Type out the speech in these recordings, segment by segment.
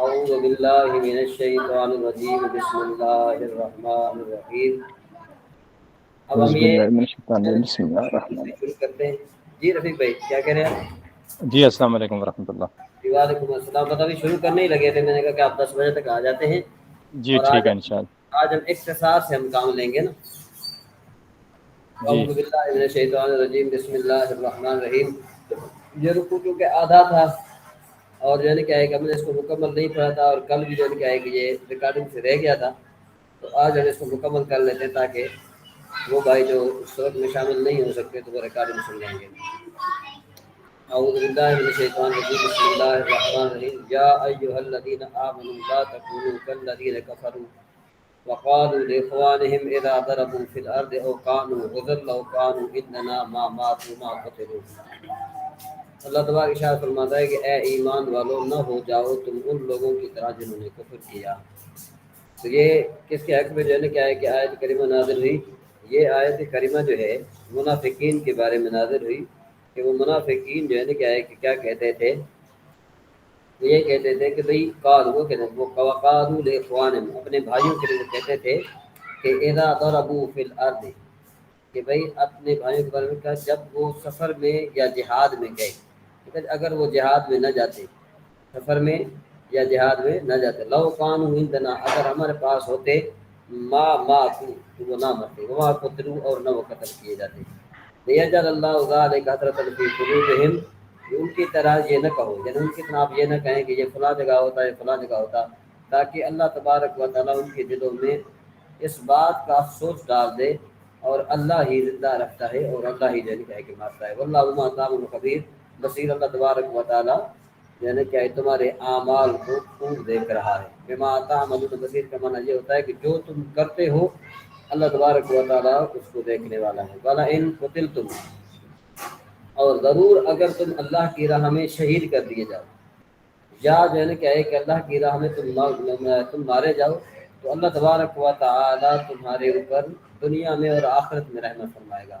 اعوذ باللہ من الشیطان الرجیم بسم اللہ الرحمن الرحیم۔ اب اعوذ ہم یہ باللہ من الشیطان الرجیم بسم اللہ الرحمن شروع کرتے ہیں۔ جی رفیق بھائی کیا کہہ رہے ہیں آپ؟ الرحیم۔ جی السلام علیکم ورحمۃ اللہ۔ وعلیکم السلام۔ پتہ بھی شروع کرنے ہی لگے تھے، میں نے کہا کہ آپ 10 بجے تک آ جاتے ہیں، جی اور ٹھیک ہے انشاءاللہ۔ آج ہم اختصار سے ہم کام لیں گے نا۔ جی اعوذ باللہ من الشیطان الرجیم بسم اللہ الرحمن الرحیم۔ یہ رکوع کیونکہ آدھا تھا، اور جو ہے نا کیا ہے کہ ہم نے اس کو مکمل نہیں پڑھا تھا، اور کل بھی جو ہے نا کیا ہے کہ یہ ریکارڈنگ سے رہ گیا تھا، تو آج ہم اس کو مکمل کر لیتے ہیں تاکہ وہ بھائی جو اس وقت میں شامل نہیں ہو سکتے تو وہ ریکارڈنگ سن لیں گے۔ اعوذ باللہ من الشیطان الرجیم بسم اللہ الرحمن الرحیم۔ یا ایھا الذین آمنوا لا تکونوا کالذین کفروا وقالوا لاخوانهم اذا ضربوا في الارض او كانوا غزا لو كانوا اننا ما ماتوا ما قتلوا۔ اللہ تبارک ارشاد فرماتا ہے کہ اے ایمان والو نہ ہو جاؤ تم ان لوگوں کی طرح جنہوں نے کفر کیا۔ تو یہ کس کے حق میں جو ہے نا کیا ہے کہ آیت کریمہ نازل ہوئی؟ یہ آیت کریمہ جو ہے منافقین کے بارے میں نازل ہوئی، کہ وہ منافقین جو ہے نا کیا ہے کہ کیا کہتے تھے؟ تو یہ کہتے تھے کہ بھئی وہ کہتے تھے، وہ قالوا لاخوانہم، اپنے بھائیوں کے لیے وہ کہتے تھے کہ اذا ضربوا فی الارض، کہ بھئی اپنے بھائیوں کے بارے میں کہا جب وہ سفر میں یا جہاد میں گئے، اگر وہ جہاد میں نہ جاتے، سفر میں یا جہاد میں نہ جاتے، لو کانوا عندنا، اگر ہمارے پاس ہوتے، ما ماتوا، تو وہ نہ مرتے، وما قتلوا، اور نہ وہ قتل کیے جاتے۔ لیجعل اللہ ذلک حسرۃ فی قلوبہم، ان کی طرح یہ نہ کہو، یعنی ان کی طرح آپ یہ نہ کہیں کہ یہ فلاں جگہ ہوتا ہے فلاں جگہ ہوتا، تاکہ اللہ تبارک و تعالیٰ ان کے دلوں میں اس بات کا افسوس ڈال دے، اور اللہ ہی زندہ رکھتا ہے اور اللہ ہی جو ہے کہ مارتا ہے۔ واللہ بما تعملون خبیر، بصیر اللہ تبارک و تعالیٰ یعنی کہ تمہارے اعمال کو خوب دیکھ رہا ہے۔ بما تعملون بصیر کا معنی یہ ہوتا ہے کہ جو تم کرتے ہو اللہ تبارک و تعالیٰ اس کو دیکھنے والا ہے۔ وَلَئِن قُتِلْتُمْ، اور ضرور اگر تم اللہ کی راہ میں شہید کر دیے جاؤ، یا جو ہے نا کیا ہے کہ اللہ کی راہ میں تم مارے جاؤ، تو اللہ تبارک و تعالیٰ تمہارے اوپر دنیا میں اور آخرت میں رحمت فرمائے گا،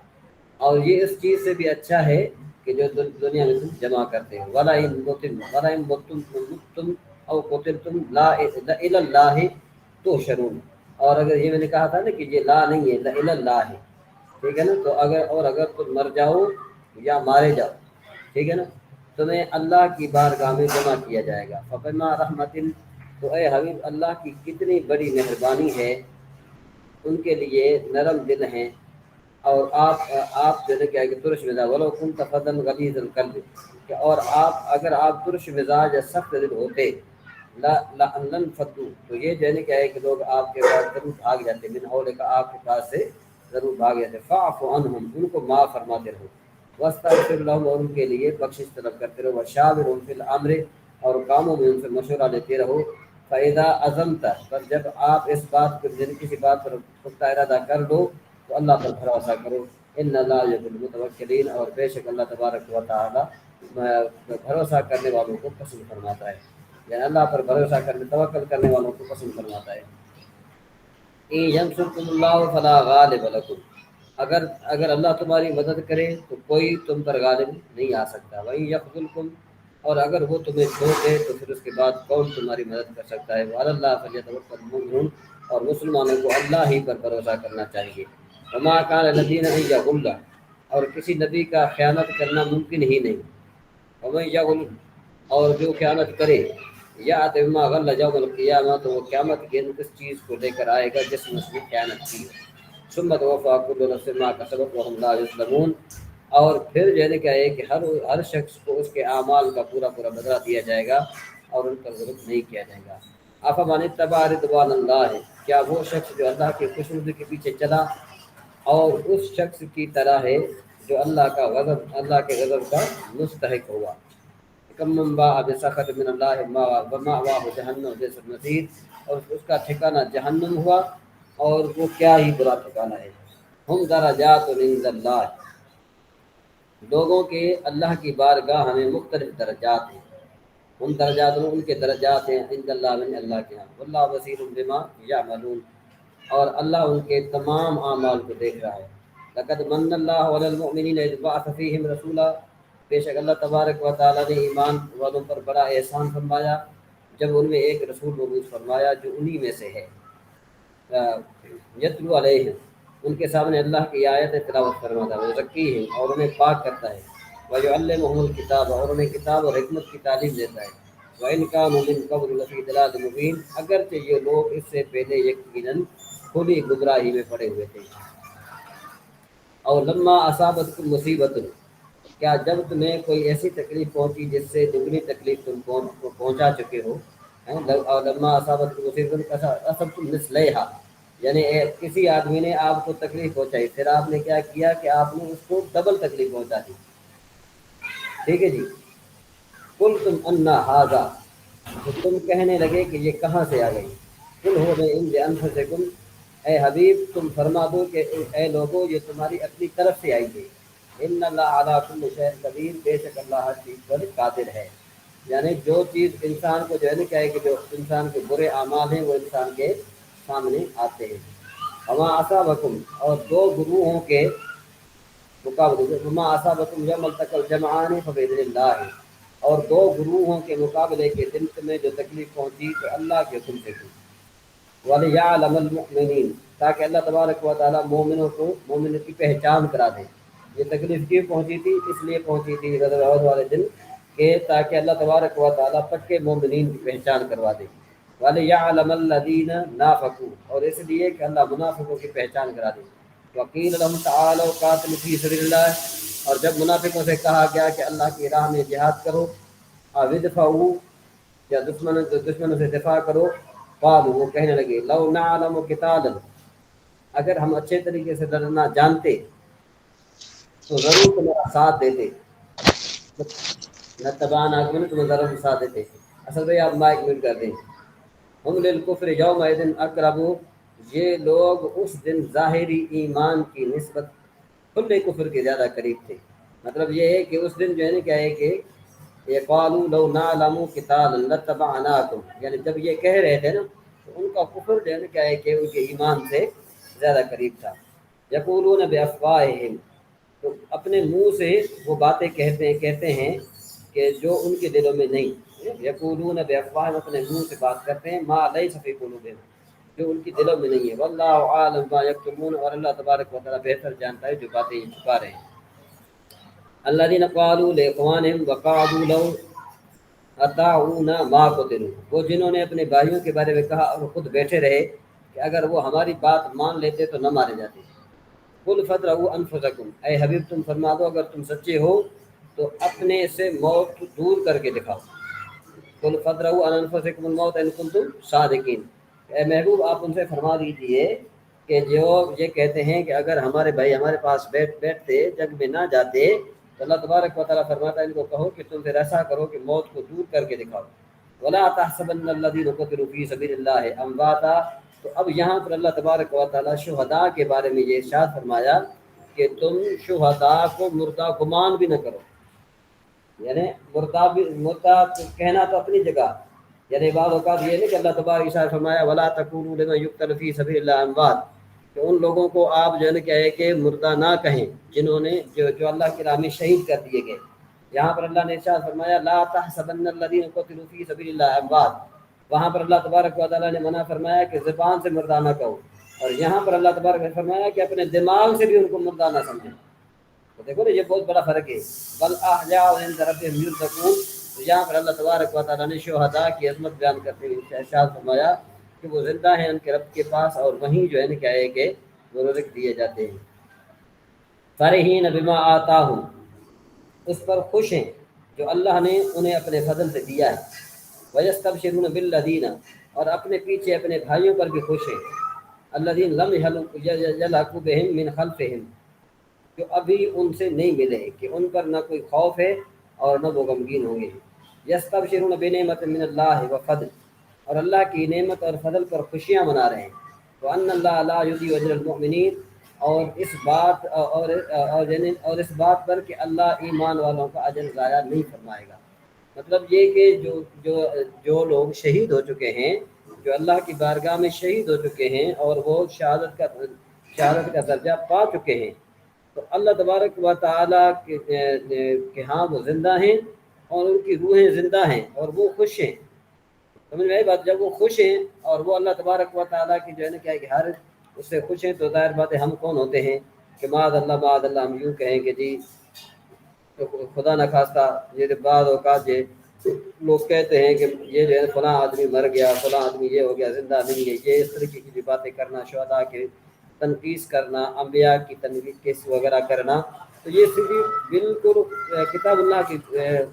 اور یہ اس چیز سے بھی اچھا ہے کہ جو دنیا میں تم جمع کرتے ہو۔ وَلَئِن مُتُّمْ أَوْ قُتِلْتُمْ لَإِلَى اللَّهِ تُحْشَرُونَ، اور اگر یہ میں نے کہا تھا نا کہ یہ لا نہیں ہے، لَإِلَى اللَّهِ، ٹھیک ہے نا، تو اگر تم مر جاؤ یا مارے جاؤ، ٹھیک ہے نا، تمہیں اللہ کی بارگاہ میں جمع کیا جائے گا۔ فَبِمَا رَحْمَةٍ، تو اے حبیب اللہ کی کتنی بڑی مہربانی ہے، ان کے لیے نرم دل ہیں، اور آپ جو ہے کیا کہ ترش مزاج، ولو كنت فظا غلیظ القلب، کہ اور اگر آپ ترش مزاج یا سخت دل ہوتے، لانفضوا، تو یہ جو ہے نا کیا ہے کہ لوگ آپ کے پاس ضرور بھاگ جاتے، من حولک، آپ کے پاس سے ضرور بھاگ جاتے۔ فاعف عنہم، ان کو معاف فرماتے رہو، واستغفر لهم، اور ان کے لیے بخشش طلب کرتے رہو، وشاورهم فی الامر، اور کاموں میں ان سے مشورہ لیتے رہو۔ فاذا عزمت، پر جب آپ اس بات کو کسی بات پر پختہ ارادہ کر لو تو اللہ پر بھروسہ کرو۔ ان اللہ یحب المتوکلین، اور بے شک اللہ تبارک و تعالی بھروسہ کرنے والوں کو پسند فرماتا ہے، یعنی اللہ پر بھروسہ کرنے، توکل کرنے والوں کو پسند فرماتا ہے۔ ان ینصرکم اللہ فلا غالب لکم، اگر اللہ تمہاری مدد کرے تو کوئی تم پر غالب نہیں آ سکتا۔ وَإِن یخذلکم، اور اگر وہ تمہیں چھوڑ دے تو پھر اس کے بعد کون تمہاری مدد کر سکتا ہے۔ وعلی اللہ فلیتوکل المؤمنون، اور مسلمانوں کو اللہ ہی پر بھروسہ کرنا چاہیے۔ وما کان الذین ان یغل، اور کسی نبی کا خیانت کرنا ممکن ہی نہیں۔ ومن یغل، اور جو خیانت کرے، یأت بما غل یوم القیامہ، تو وہ قیامت کے دن اس چیز کو لے کر آئے گا جس میں اس نے خیانت کی ہے۔ ثم توفی کل نفس ما کسبت وهم لا یظلمون، اور پھر جو ہے نا کیا ہے کہ ہر شخص کو اس کے اعمال کا پورا بدلہ دیا جائے گا، اور ان پر ظلم نہیں کیا جائے گا۔ افمن اتبع رضوان اللہ، کیا وہ شخص جو اللہ کے خوشنودی کے پیچھے چلا اور اس شخص کی طرح ہے جو اللہ کے غضب کا مستحق ہوا۔ کم من باء بسخط من اللہ ومأواہ جہنم وبئس المصیر، اور اس کا ٹھکانہ جہنم ہوا، اور وہ کیا ہی برا ٹھکانہ ہے۔ ہم درجات عند اللہ، لوگوں کے اللہ کی بارگاہ میں مختلف درجات ہیں۔ ان درجات، ان کے درجات ہیں عند اللہ، من اللہ کے ہاں۔ واللہ بصیر بما یعملون، اور اللہ ان کے تمام اعمال کو دیکھ رہا ہے۔ لقد من اللہ علی المؤمنین اذ بعث فیہم رسولا، بے شک اللہ تبارک و تعالیٰ نے ایمان والوں پر بڑا احسان فرمایا جب ان میں ایک رسول مبعوث فرمایا جو انہی میں سے ہے، یتلو علیہم، ان کے سامنے اللہ کی آیت تلاوت فرماتا ہے، وزکیہم، اور انہیں پاک کرتا ہے، ویعلمہم الکتاب، اور انہیں کتاب اور حکمت کی تعلیم دیتا ہے، وَإِنْ كَانُوا مِنْ قَبْلُ لَفِي ضَلَالٍ مُبِينٍ، اگرچہ یہ لوگ اس سے پہلے یقیناً کھلی گمراہی میں پڑے ہوئے تھے۔ اور لما اصابتکم مصیبت، کیا جب تمہیں کوئی ایسی تکلیف پہنچی جس سے دگنی تکلیف تم کو پہنچا چکے ہو، اور لما اصابتکم مصیبت اصبتم مثلیہا، یعنی کسی آدمی نے آپ کو تکلیف پہنچائی، پھر آپ نے کیا کیا کہ آپ نے اس کو ڈبل تکلیف پہنچا دی، ٹھیک ہے جی، کل تم انا ہاذا، تو تم کہنے لگے کہ یہ کہاں سے آ گئی، کل ہو میں عند انفسکم، اے حبیب تم فرما دو کہ اے لوگو یہ تمہاری اپنی طرف سے آئی ہے، ان اللہ علی کل شیء قدیر، بے شک اللہ ہر چیز پر قادر ہے، یعنی جو چیز انسان کو جو ہے نا کیا ہے کہ جو انسان کے برے اعمال ہیں وہ انسان کے سامنے آتے ہیں، وما اصابکم، اور دو گروہوں کے مقابلے، وما اصابکم یوم التقى الجمعان فباذن اللہ، اور دو گروہوں کے مقابلے کے دن تمہیں جو تکلیف پہنچی تو اللہ کے حکم سے تھی، وَلِيَعْلَمَ الْمُؤْمِنِينَ، تاکہ اللہ تبارک و تعالیٰ مومنوں کو مومن کی پہچان کرا دے، یہ تکلیف کیوں پہنچی تھی، اس لیے پہنچی تھی غزوہ احد والے دن کہ تاکہ اللہ تبارک و تعالیٰ پکے مومنین کی پہچان کروا دے، وَلِيَعْلَمَ الَّذِينَ نَافَقُوا، اور اس لیے کہ اللہ منافقوں کی پہچان کرا دے، وَقِيلَ لَهُمْ تَعَالَوْا قَاتِلُوا فِي سَبِيلِ اللَّهِ، اور جب منافقوں سے کہا گیا کہ اللہ کی راہ میں جہاد کرو، أَوِ ادْفَعُوا، یا دشمنوں سے دفاع کرو، قالوا، وہ کہنے لگے، لو نعلم قتالا، اگر ہم اچھے طریقے سے لڑنا جانتے تو ضرور تمہارا ساتھ دیتے، لَاتَّبَعْنَاكُمْ، تمہیں ضرور ساتھ دیتے۔ اصل بھائی آپ مائک میوٹ کر دیں۔ ہم للکفر یومئذ اقرب، یہ لوگ اس دن ظاہری ایمان کی نسبت کھلے کفر کے زیادہ قریب تھے، مطلب یہ ہے کہ اس دن جو ہے نا کیا ہے کہ یہ قالوا لو نعلم قتالا لاتبعناکم، یعنی جب یہ کہہ رہے تھے نا تو ان کا کفر جو ہے نا کیا ہے کہ ان کے ایمان سے زیادہ قریب تھا۔ یقولون بافواہہم، تو اپنے منہ سے وہ باتیں کہتے ہیں کہ جو ان کے دلوں میں نہیں، یقولون بافواہہم، اپنے منہ سے بات کرتے ہیں، ما لیس فی قلوبہم، جو ان کی دلوں میں نہیں ہے، واللہ عالم ما یکتمون، اور اللہ تبارک و تعالیٰ بہتر جانتا ہے جو باتیں یہ چھپا رہے ہیں۔ الذین قالوا لاخوانہم وقعدوا لو اطاعونا ما قتلوا، وہ جنہوں نے اپنے بھائیوں کے بارے میں کہا اور خود بیٹھے رہے کہ اگر وہ ہماری بات مان لیتے تو نہ مارے جاتے۔ قل فادرؤوا انفسکم، اے حبیب تم فرما دو اگر تم سچے ہو تو اپنے سے موت دور کر کے دکھاؤ۔ قل فادرؤوا عن انفسکم الموت ان کنتم صادقین، اے محبوب آپ ان سے فرما دیجئے کہ جو یہ کہتے ہیں کہ اگر ہمارے بھائی ہمارے پاس بیٹھتے جنگ میں نہ جاتے تو اللہ تبارک و تعالیٰ فرماتا ہے ان کو کہو کہ تم پھر ایسا کرو کہ موت کو دور کر کے دکھاؤ۔ ولا تحسبن الذين قتلوا في سبيل الله امواتا، تو اب یہاں پر اللہ تبارک و تعالیٰ شہداء کے بارے میں یہ ارشاد فرمایا کہ تم شہداء کو مردہ گمان بھی نہ کرو، یعنی مردہ کہنا تو اپنی جگہ، یعنی بعض اوقات یہ نہیں کہ اللہ تبارک ارشاد فرمایا ولا تقولوا لمن يقتل في سبيل الله اموات، کہ ان لوگوں کو آپ جو ہے نا کیا ہے کہ مردہ نہ کہیں جنہوں نے جو اللہ کی راہ میں شہید کر دیے گئے۔ یہاں پر اللہ نے ارشاد فرمایا لا تحسبن الذين قتلوا في سبيل الله اموات، وہاں پر اللہ تبارک و تعالیٰ نے منع فرمایا کہ زبان سے مردہ نہ کہو، اور یہاں پر اللہ تبارک نے فرمایا کہ اپنے دماغ سے بھی ان کو مردہ نہ سمجھیں۔ تو دیکھو نا یہ بہت بڑا فرق ہے، بل احیاء عند ربهم یرزقون، تو یہاں پر اللہ تبارک و تعالیٰ نے شہداء کی عظمت بیان کرتے ہوئے ارشاد فرمایا کہ وہ زندہ ہیں ان کے رب کے پاس، اور وہیں جو ہے نا کیا ہے کہ وہ رزق دیے جاتے ہیں۔ فرحین بما آتاہم، اس پر خوش ہیں جو اللہ نے انہیں اپنے فضل سے دیا ہے، ویستبشرون بالذین، اور اپنے پیچھے اپنے بھائیوں پر بھی خوش ہیں، الذین لم یلحقوا بہم من خلفہم، جو ابھی ان سے نہیں ملے کہ ان پر نہ کوئی خوف ہے اور نہ وہ غمگین ہوں گے۔ یستبشرون بنعمت من اللہ وفضل، اور اللہ کی نعمت اور فضل پر خوشیاں منا رہے ہیں، وان اللہ لا یضیع اجر المؤمنین، اور اس بات پر کہ اللہ ایمان والوں کا اجر ضائع نہیں فرمائے گا۔ مطلب یہ کہ جو لوگ شہید ہو چکے ہیں، جو اللہ کی بارگاہ میں شہید ہو چکے ہیں اور وہ شہادت کا درجہ پا چکے ہیں، تو اللہ تبارک و تعالیٰ کے ہاں وہ زندہ ہیں اور ان کی روحیں زندہ ہیں اور وہ خوش ہیں۔ سمجھ میں آئی بات؟ جب وہ خوش ہیں اور وہ اللہ تبارک و تعالیٰ کی جو ہے نا کیا ہے کہ ہر اس سے خوش ہیں، تو ظاہر بات ہے ہم کون ہوتے ہیں کہ معاذ اللہ ہم یوں کہیں کہ جی خدا نہ خواستہ یہ بعض اوقات یہ لوگ کہتے ہیں کہ یہ جو ہے فلاں آدمی مر گیا، فلاں آدمی یہ ہو گیا، زندہ نہیں ہے، یہ اس طریقے کی باتیں کرنا، شہداء کے تنقید کرنا، انبیاء کی تنقید وغیرہ کرنا، تو یہ صرف بالکل کتاب اللہ کی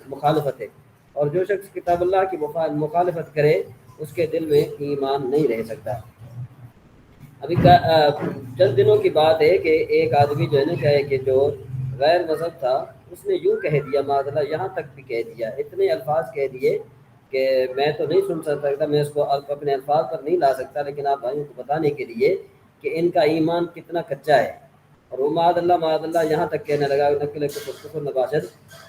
مخالفت ہے، اور جو شخص کتاب اللہ کی مخالفت کرے اس کے دل میں ایمان نہیں رہ سکتا۔ ابھی چند دنوں کی بات ہے کہ ایک آدمی جو ہے نا کیا ہے کہ جو غیر مذہب تھا، اس نے یوں کہہ دیا معاذ اللہ، یہاں تک بھی کہہ دیا، اتنے الفاظ کہہ دیے کہ میں تو نہیں سن سکتا، میں اس کو اپنے الفاظ پر نہیں لا سکتا، لیکن آپ بھائیوں کو بتانے کے لیے کہ ان کا ایمان کتنا کچا ہے۔ اور وہ معاذ اللہ یہاں تک کہنے لگا نقل کفر نباشد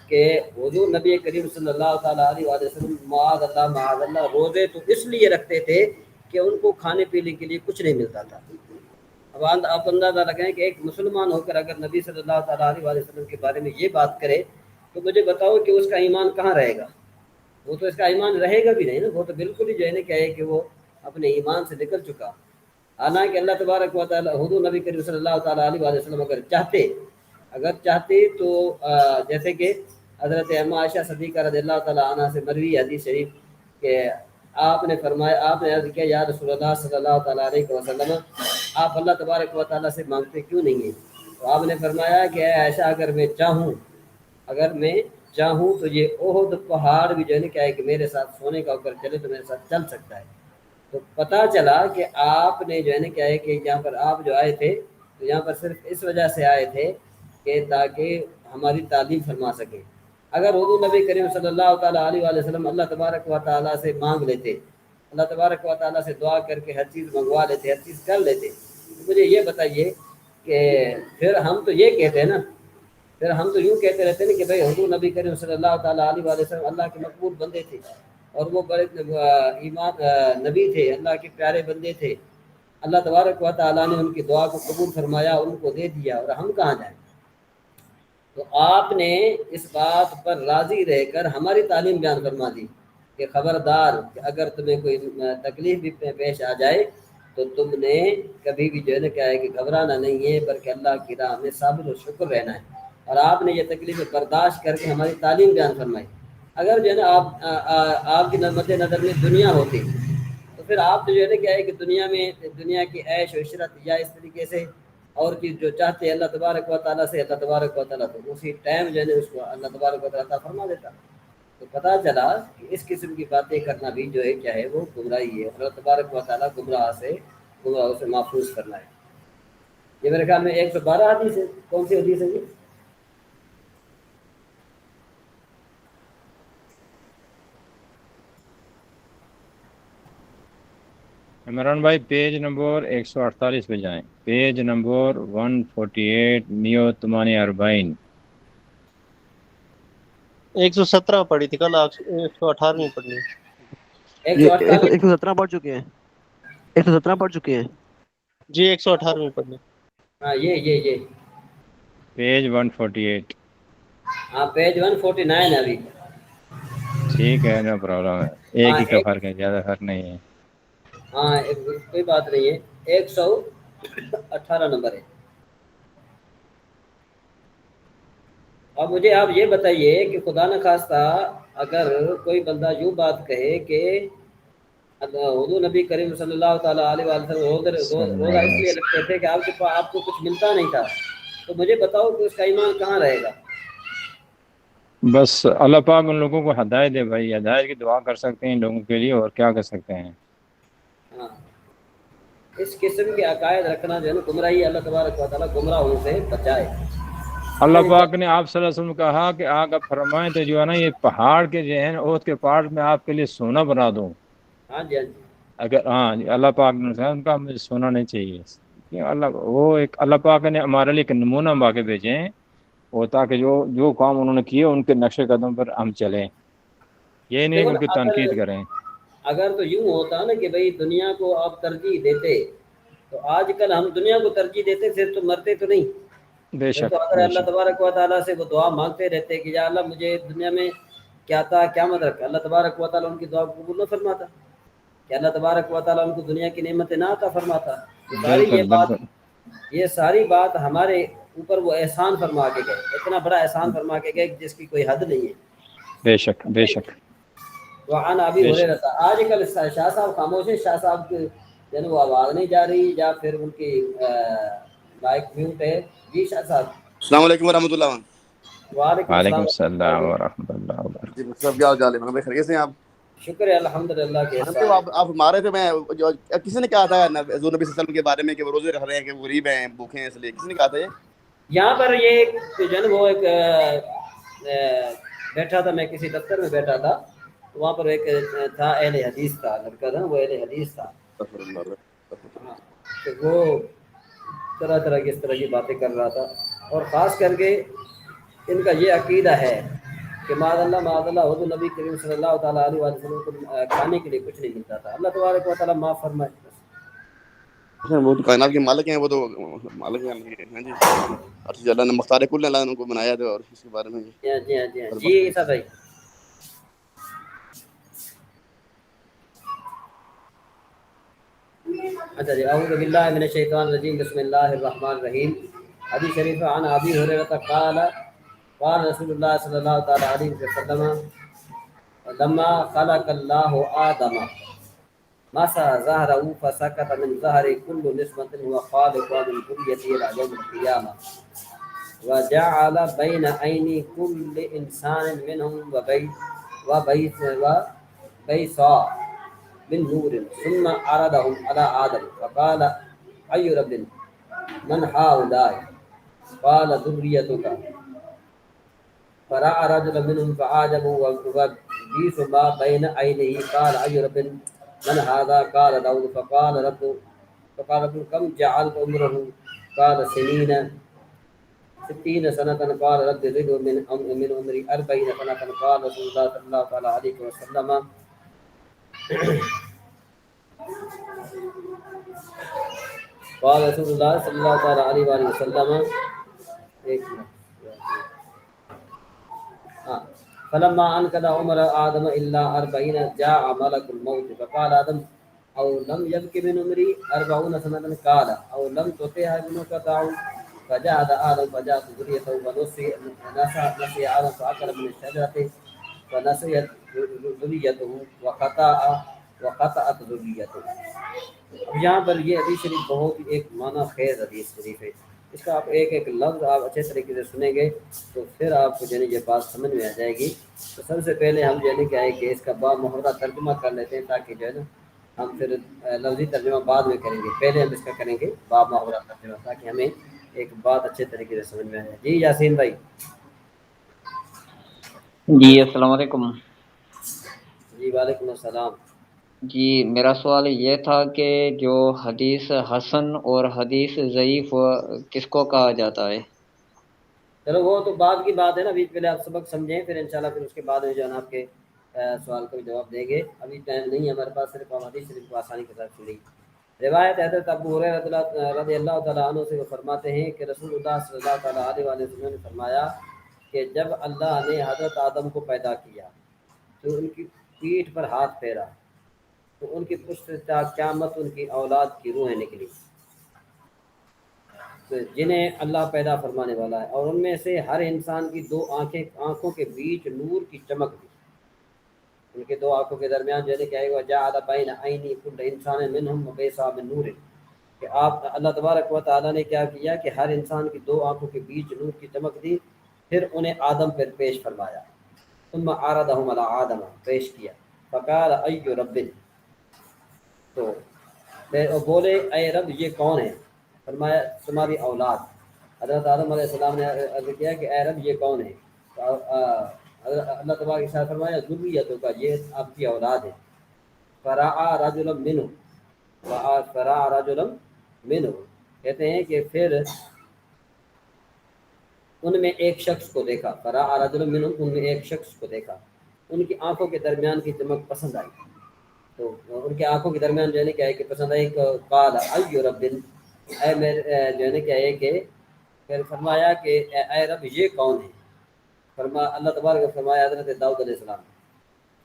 کہ حضور نبی کریم صلی اللہ تعالیٰ علیہ وسلم معاذ اللہ روزے تو اس لیے رکھتے تھے کہ ان کو کھانے پینے کے لیے کچھ نہیں ملتا تھا۔ اب آپ اندازہ لگائیں کہ ایک مسلمان ہو کر اگر نبی صلی اللہ تعالیٰ علیہ وسلم کے بارے میں یہ بات کرے تو مجھے بتاؤ کہ اس کا ایمان کہاں رہے گا؟ وہ تو اس کا ایمان رہے گا بھی نہیں نا، وہ تو بالکل ہی جو ہے نا کیا ہے کہ وہ اپنے ایمان سے نکل چکا۔ حالانکہ اللہ تبارک و تعالیٰ حضور نبی کریم صلی اللہ تعالیٰ علیہ وسلم اگر چاہتے تو جیسے کہ حضرت عائشہ صدیقہ رضی اللہ تعالیٰ عنہ سے مروی حدیث شریف کہ آپ نے فرمایا، آپ نے عرض کیا یا رسول اللہ صلی اللہ تعالیٰ علیہ وسلم، آپ اللہ تبارک و تعالیٰ سے مانگتے کیوں نہیں ہیں؟ تو آپ نے فرمایا کہ اے عائشہ اگر میں چاہوں تو یہ احد پہاڑ بھی جو ہے نا کیا ہے کہ میرے ساتھ سونے کا اوپر چلے تو میرے ساتھ چل سکتا ہے۔ تو پتہ چلا کہ آپ نے جو ہے نا کیا ہے کہ یہاں پر آپ جو آئے تھے تو یہاں پر صرف اس وجہ سے آئے تھے کہ تاکہ ہماری تعلیم فرما سکیں۔ اگر حضور نبی کریم صلی اللہ تعالیٰ علیہ وسلم اللہ تبارک و تعالیٰ سے مانگ لیتے، اللہ تبارک و تعالیٰ سے دعا کر کے ہر چیز منگوا لیتے، ہر چیز کر لیتے، تو مجھے یہ بتائیے کہ پھر ہم تو یہ کہتے ہیں نا، پھر ہم تو یوں کہتے رہتے ہیں کہ بھائی حضور نبی کریم صلی اللہ تعالیٰ علیہ وسلم اللہ کے مقبول بندے تھے، اور وہ بڑے ایمان نبی تھے، اللہ کے پیارے بندے تھے، اللہ تبارک و تعالیٰ نے ان کی دعا کو قبول فرمایا، ان کو دے دیا، اور ہم کہاں جائیں؟ تو آپ نے اس بات پر راضی رہ کر ہماری تعلیم بیان فرما دی کہ خبردار کہ اگر تمہیں کوئی تکلیف بھی پیش آ جائے تو تم نے کبھی بھی جو ہے نا کیا ہے کہ گھبرانا نہیں ہے، بلکہ اللہ کی راہ میں صابر و شکر رہنا ہے۔ اور آپ نے یہ تکلیفیں برداشت کر کے ہماری تعلیم بیان فرمائی۔ اگر جو ہے نا آپ کی مد نظر میں دنیا ہوتی تو پھر آپ جو ہے نا کیا ہے کہ دنیا کی عیش و عشرت یا اس طریقے سے اور چیز جو چاہتے ہیں اللہ تبارک و تعالیٰ سے، اللہ تبارک و تعالیٰ تو اسی ٹائم جو ہے نا اس کو اللہ تبارک و تعالیٰ فرما دیتا۔ تو پتہ چلا کہ اس قسم کی باتیں کرنا بھی جو ہے کیا ہے وہ گمراہی ہے، اللہ تبارک و تعالیٰ گمراہوں سے محفوظ کرنا ہے۔ یہ میرے خیال میں 112 حدیث ہے۔ کون سی حدیث ہے یہ؟ عمران بھائی پیج نمبر 148 پہ جائیں، پیج نمبر 148 نیو تمانی اربعین۔ 117 پڑھی تھی کل، 118 پڑھنی ہے۔ 117 پڑھ چکے ہیں، 117 پڑھ چکے ہیں جی 118 پڑھنی۔ ہاں یہ پیج 148۔ ہاں پیج 149 ہے ابھی۔ ٹھیک ہے، نو پرابلم ہے، ایک ہی کا فرق ہے، زیادہ فرق نہیں ہے۔ ہاں کوئی بات نہیں ہے، 118 نمبر ہے۔ اب مجھے آپ یہ بتائیے کہ خدا نخواستہ اگر کوئی بندہ یوں بات کہے کہ حضور نبی کریم صلی اللہ تعالیٰ علیہ وسلم روزہ اس لیے رکھتے تھے کہ آپ کو کچھ ملتا نہیں تھا، تو مجھے بتاؤ کہ اس کا ایمان کہاں رہے گا؟ بس اللہ پاک ان لوگوں کو ہدایت دے بھائی، ہدایت کی دعا کر سکتے ہیں ان لوگوں کے لیے، اور کیا کر سکتے ہیں۔ ہاں اس قسم کے عقائد رکھنا جو ہے نا گمراہی، اللہ تبارک و تعالیٰ گمراہوں سے بچائے۔ اللہ پاک نے آپ صلی اللہ علیہ وسلم کہا کہ آگ آپ فرمائیں تو جو ہے نا یہ پہاڑ کے جو ہے اوت کے پہاڑ میں آپ کے لیے سونا بنا دوں۔ ہاں جی اگر اللہ پاک نے ان کا مجھے سونا نہیں چاہیے، اللہ پاک نے ہمارے لیے ایک نمونہ بنا کے بھیجے ہیں، وہ تاکہ جو کام انہوں نے کیے ان کے نقش قدم پر ہم چلیں، یہ نہیں کہ ان کی تنقید کریں۔ اگر تو یوں ہوتا نا کہ بھئی دنیا کو آپ ترجیح دیتے تو آج کل ہم دنیا کو ترجیح دیتے پھر تو مرتے تو نہیں۔ بے شک، تو اگر اللہ تبارک و تعالیٰ سے وہ دعا مانگتے رہتے کہ یا اللہ مجھے دنیا میں کیا تھا قیامت رکھ، اللہ تبارک و تعالیٰ ان کی دعا کو قبول نہ فرماتا۔ کہ اللہ تبارک و تعالیٰ ان کو دنیا کی نعمتیں نہ عطا فرماتا. بالکل یہ ساری بات ہمارے اوپر وہ احسان فرما کے گئے, اتنا بڑا احسان فرما کے گئے جس کی کوئی حد نہیں ہے. بے شک بے شک وعن ابی بے شک. ہریرہ, آج کل شاہ صاحب خاموش ہیں, شاہ صاحب کی یعنی وہ آواز نہیں جا رہی یا پھر ان کی مائک میوٹ ہے. جی شاہ صاحب. السلام علیکم ورحمۃ اللہ. وعلیکم وعلیکم السلام. السلام ورحمۃ اللہ وبرکاتہ. جی صاحب کیا حال چال ہے؟ مطلب خیریت سے ہیں آپ؟ شکر ہے الحمدللہ کے ہم تو آپ ہمارے تھے. میں جو کسی نے کہا تھا حضور نبی صلی اللہ علیہ وسلم کے بارے میں کہ وہ روزے رکھ رہے ہیں کہ وہ غریب ہیں بھوکے ہیں, اس لیے کسی نے کہا تھا یہ یہاں پر یہ جو ہے وہ ایک بیٹھا تھا, میں کسی دفتر میں بیٹھا تھا, تو وہاں پر ایک تھا اہل حدیث تھا, لڑکا تھا وہ اہل حدیث تھا. ہاں, تو وہ طرح طرح کی اس طرح کی باتیں کر رہا تھا, اور خاص کر کے ان کا یہ عقیدہ ہے کہ معاذ اللہ حضور نبی کریم صلی اللہ تعالیٰ علیہ وسلم کو کھانے کے لیے کچھ نہیں ملتا تھا. اللہ تبارک و تعالیٰ معاف فرمائے. وہ تو کائنات کے مالک ہیں, وہ تو مالک ہیں جی. اچھا اللہ نے مختار کل اللہ نے ان کو بنایا تھا, اور اس کے بارے میں جی ہاں جی ہاں جی عیسیٰ بھائی. اچھا جی, اعوذ باللہ من الشیطان الرجیم, بسم اللہ الرحمن الرحیم. حدیث شریف عن ابی ہریرہ قال قال رسول اللہ صلی اللہ تعالی علیہ وسلم لما خلق اللہ آدم مسح ظهره فسكت من ظهر كل نسمة هو خالق من ذريته إلى يوم القيامة وجعل بين عيني كل إنسان منهم وبيصا من نور ثم عرضهم على آدم فقال أي رب من هؤلاء قال ذريتك فرأى رجلا منهم فعجبه وبيص ما بين عينيه قال أي رب من هذا قال داود فقال رب كم جعلت عمره قال 60 سنة قال رب زده من عمري 40 سنة قال رسول الله صلى الله تعالى عليه وسلم قال رسول الله صلى الله تعالى عليه وآله وسلم فلما أنقضى عمر آدم إلا 40 جاء ملك الموت فقال آدم أو لم يبق من عمري 40 سنة قال أو لم تطع ابنك داود فجاء آدم فجاءت ذريته ونسي آدم فأكل من الشجرة فنسيت ذريته وقطعت ذريته. اب یہاں پر یہ حدیث شریف بہت ایک معنی خیز حدیث شریف ہے. اس کا آپ ایک ایک لفظ آپ اچھے طریقے سے سنیں گے تو پھر آپ کو یہ بات سمجھ میں آ جائے گی. تو سب سے پہلے ہم کیا ہے کہ اس کا با محاورہ ترجمہ کر لیتے ہیں, تاکہ جو ہے نا ہم پھر لفظی ترجمہ بعد میں کریں گے. پہلے ہم اس کا کریں گے با محاورہ ترجمہ, تاکہ ہمیں ایک بات اچھے طریقے سے سمجھ میں آ جائے. جی یاسین بھائی. جی السلام علیکم. جی وعلیکم السلام. جی میرا سوال یہ تھا کہ جو حدیث حسن اور حدیث ضعیف کس کو کہا جاتا ہے؟ چلو وہ تو بعد کی بات ہے نا, ابھی پہلے آپ سبق سمجھیں, پھر انشاءاللہ پھر اس کے بعد جو ہے نا آپ کے سوال کا بھی جواب دیں گے. ابھی ٹائم نہیں ہے ہمارے پاس, صرف حدیث شریف کو آسانی کے ساتھ سنیں. روایت حضرت ابو ہریرہ رضی اللہ تعالیٰ عنہ سے وہ فرماتے ہیں کہ رسول اللہ صلی اللہ تعالیٰ علیہ وسلم نے فرمایا کہ جب اللہ نے حضرت آدم کو پیدا کیا تو ان کی پیٹھ پر ہاتھ پھیرا تو ان کی پشت تا قیامت ان کی اولاد کی روحیں نکلی جنہیں اللہ پیدا فرمانے والا ہے, اور ان میں سے ہر انسان کی 2 آنکھوں کے بیچ نور کی چمک دی. ان کے 2 آنکھوں کے درمیان جو ہے کیا ہے, وجعل بین عینی کل انسان منہم وبیصا من نور, کہ آپ اللہ تبارک و تعالیٰ نے کیا کیا کہ ہر انسان کی 2 آنکھوں کے بیچ نور کی چمک دی. پھر انہیں آدم پر پیش فرمایا, ثم عرضهم علی آدم, پیش کیا, فقال ای رب, تو بولے اے رب یہ کون ہے؟ فرمایا تمہاری اولاد. حضرت آدم علیہ السلام نے عرض کیا کہ اے رب یہ کون ہے؟ اللہ تبارک و فرمایا ذریتوں کا, یہ آپ کی اولاد ہے. فرعا رجلا منہ, کہتے ہیں کہ پھر ان میں ایک شخص کو دیکھا. فرعا رجلا منہ, ان میں ایک شخص کو دیکھا, ان کی آنکھوں کے درمیان کی چمک پسند آئی. تو ان کے آنکھوں کے درمیان جو ہے کیا ہے کہ پسند آئی. قال ای رب, اے میرے جو ہے کیا ہے کہ پھر فرمایا کہ اے رب یہ کون ہے؟ اللہ تبارک نے فرمایا حضرت داؤد علیہ السلام.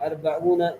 40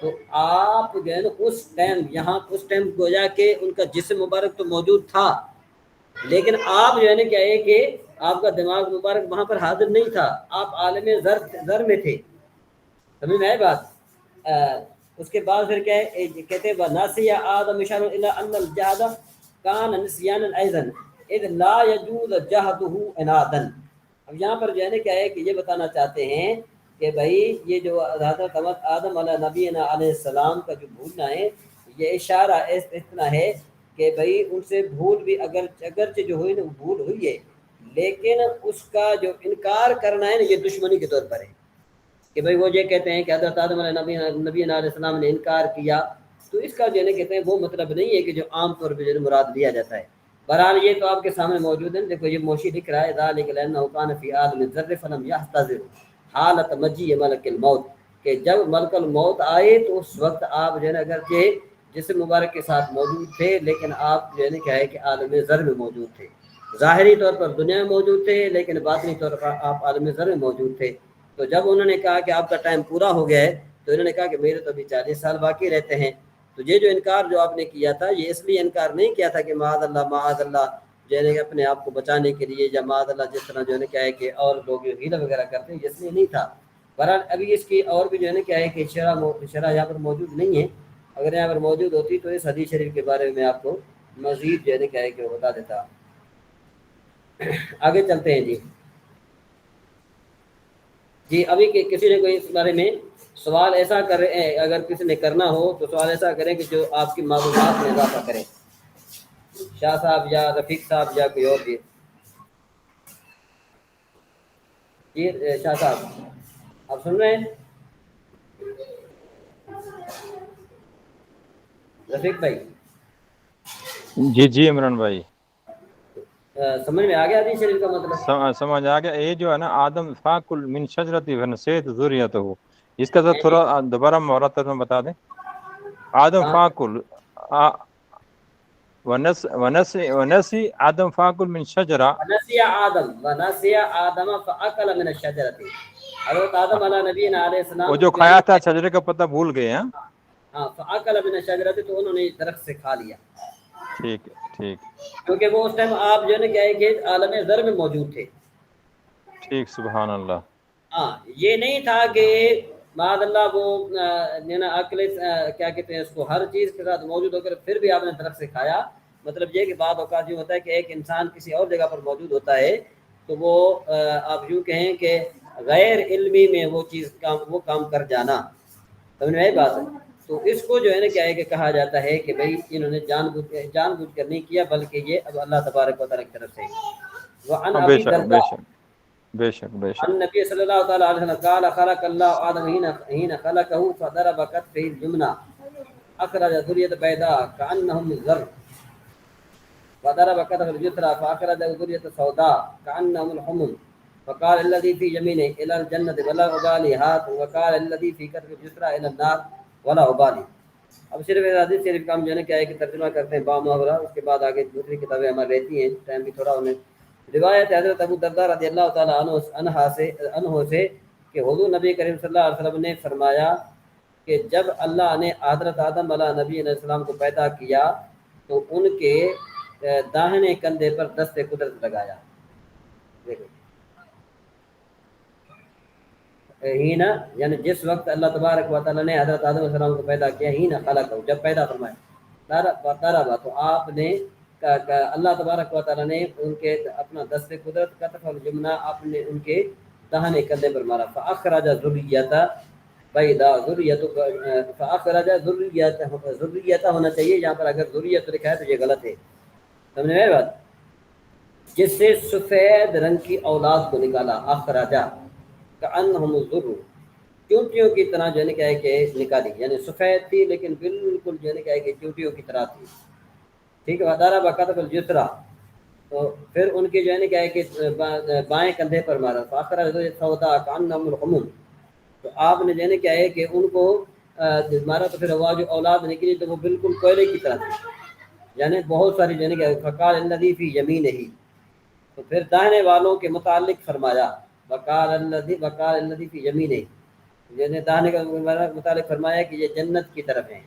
تو آپ جو ہے نا اس ٹائم یہاں اس ٹائم گویا کہ ان کا جسم مبارک تو موجود تھا، لیکن آپ جو ہے نا کیا ہے کہ آپ کا دماغ مبارک وہاں پر حاضر نہیں تھا، آپ عالم ذر میں تھے، سمجھ میں آئے بات؟ اس کے بعد پھر کیا ہے کہتے ہیں ناسی آدم اشار الی ان الجہد کان نسیانا ایضا اذ لا یجوز جہدہ عنادا۔ اب یہاں پر جو ہے نا کیا ہے کہ یہ بتانا چاہتے ہیں کہ بھائی یہ جو حضرت آدم علیہ نبینا علیہ السلام کا جو بھولنا ہے، یہ اشارہ اتنا ہے کہ بھائی ان سے بھول بھی اگرچہ جو ہوئی نا وہ بھول ہوئی ہے، لیکن اس کا جو انکار کرنا ہے نا یہ دشمنی کے طور پر ہے، کہ بھائی وہ یہ کہتے ہیں کہ حضرت آدم علیہ نبی علیہ السلام نے انکار کیا، تو اس کا جو ہے کہتے ہیں وہ مطلب نہیں ہے کہ جو عام طور پہ جو مراد لیا جاتا ہے۔ بہرحال یہ تو آپ کے سامنے موجود ہے، دیکھو یہ موشی لکھ رہا ہے ذالک لأنہ کان فی عالم الذر فلم یحتضر حالت مجیء ملک الموت، کہ جب ملک الموت آئے تو اس وقت آپ جو ہے نا اگرچہ جسم مبارک کے ساتھ موجود تھے، لیکن آپ جو ہے نا کیا ہے کہ عالم ذر میں موجود تھے، ظاہری طور پر دنیا میں موجود تھے لیکن باطنی طور پر آپ عالم ذر میں موجود تھے۔ تو جب انہوں نے کہا کہ آپ کا ٹائم پورا ہو گیا ہے تو انہوں نے کہا کہ میرے تو ابھی 40 سال باقی رہتے ہیں۔ تو یہ جو انکار جو آپ نے کیا تھا یہ اس لیے انکار نہیں کیا تھا کہ معاذ اللہ جو ہے اپنے آپ کو بچانے کے لیے، یا معاذ اللہ جس طرح جو ہے کیا ہے کہ اور لوگ ہیلا وغیرہ کرتے ہیں، اس لیے نہیں تھا۔ بہرحال ابھی اس کی اور بھی جو ہے نا کیا ہے کہ شرح یہاں پر موجود نہیں ہے، اگر یہاں پر موجود ہوتی تو اس حدیث شریف کے بارے میں آپ کو مزید جو ہے نا کیا ہے کہ وہ بتا دیتا۔ آگے چلتے ہیں جی ابھی کہ کسی نے کوئی اس بارے میں سوال ایسا کرے، اگر کسی نے کرنا ہو تو سوال ایسا کریں کہ جو آپ کی معلومات میں اضافہ کرے، شاہ صاحب یا رفیق صاحب یا کوئی اور بھی۔ جی شاہ صاحب آپ سن رہے ہیں؟ رفیق بھائی جی جی عمران بھائی سمجھ میں آ گیا حدیث شریف کا مطلب؟ سمجھ آ گیا۔ یہ جو ہے نا آدم فاکل من شجرت فنسیت ذریتہ، اس کا تھوڑا دوبارہ مرتب بتا دیں۔ آدم فاکل ونسی آدم فاکل من شجرہ، ونسی آدم فاکل من الشجرۃ، حضرت آدم علیہ نبینا علیہ السلام وہ جو کھایا تھا شجرے کا پتہ بھول گئے ہیں۔ ہاں فاکل من الشجرۃ، تو انہوں نے درخت سے کھا لیا، ٹھیک ہے ٹھیک، کیونکہ وہ اس ٹائم آپ جو ہے نا کیا ہے کہ عالم ذر میں موجود تھے۔ ٹھیک سبحان اللہ۔ ہاں یہ نہیں تھا کہ معاذ اللہ وہ عقل کیا کہتے ہیں اس کو ہر چیز کے ساتھ موجود ہو کر پھر بھی آپ نے درخت سے کھایا۔ مطلب یہ کہ بعض اوقات یوں ہوتا ہے کہ ایک انسان کسی اور جگہ پر موجود ہوتا ہے تو وہ آپ یوں کہیں کہ غیر علمی میں وہ چیز وہ کام کر جانا، سمجھ میں آئی بات ہے؟ تو اس کو جو ہے نا کیا ہے کہ کہا جاتا ہے کہ بھئی انہوں نے جان بوجھ کر نہیں کیا، بلکہ یہ اب اللہ تبارک و تعالیٰ کی طرف سے۔ وعن بے ابی شک درداء بے شک بے شک۔ عن نبی صلی اللہ تعالی علیہ وسلم قال خلق اللہ آدم حين خلقه فضرب كتفه اليمنى اخرج ذرية بيضاء كأنهم الذر، وضرب كتفه اليسرى فاخرج ذرية سوداء كأنهم الحمم، فقال الذي في يمينه الى الجنة ولا ابالي هات، وقال الذي في كتفه اليسرى الى النار ولا ابالي۔ اب صرف حدیث شریف کا ہم جو ہے کیا ہے کہ ترجمہ کرتے ہیں با محاورہ، اس کے بعد آگے دوسری کتابیں ہماری رہتی ہیں، ٹائم بھی تھوڑا ہونے۔ روایت حضرت ابو درداء رضی اللہ تعالیٰ عنہ سے کہ حضور نبی کریم صلی اللہ علیہ وسلم نے فرمایا کہ جب اللہ نے حضرت آدم علیہ نبی علیہ السلام کو پیدا کیا تو ان کے داہنے کندھے پر دست قدرت لگایا۔ دیکھو ہینا یعنی جس وقت اللہ تبارک و تعالیٰ نے حضرت آدم علیہ السلام کو پیدا کیا، ہینا خلقہ جب پیدا فرمایا، تارا تو آپ نے اللہ تبارک و تعالیٰ نے ان کے اپنا دست قدرت کتف الجمنہ اپنے ان کے دہنے کندھے پر مارا، فاخرج ذریۃ بیضاء، فاخرج ذریۃ ہونا چاہیے، یہاں پر اگر ذریۃ لکھا ہے تو یہ غلط ہے، سمجھ میں بات؟ جس سے سفید رنگ کی اولاد کو نکالا، اخرجا کأنہم الذر، چونٹیوں کی طرح جو ہے کیا ہے کہ نکالی، یعنی سفید تھی لیکن بالکل جو ہے کیا ہے کہ چونٹیوں کی طرح تھی، ٹھیک ہے۔ وضرب کتف اليسرى، تو پھر ان کے جو ہے کیا ہے کہ بائیں کندھے پر مارا، فاخرج سوداء کأنہم الحمم، تو آپ نے جو ہے کیا ہے کہ ان کو مارا تو پھر وہ جو اولاد نکلی تو وہ بالکل کوئلے کی طرح تھی، یعنی بہت ساری جو ہے کہ فقال الذی فی یمینہ، تو پھر داہنے والوں کے متعلق فرمایا وقال الذی فی یمینہ، جیسے داہنے کا متعلق فرمایا کہ یہ جنت کی طرف ہیں،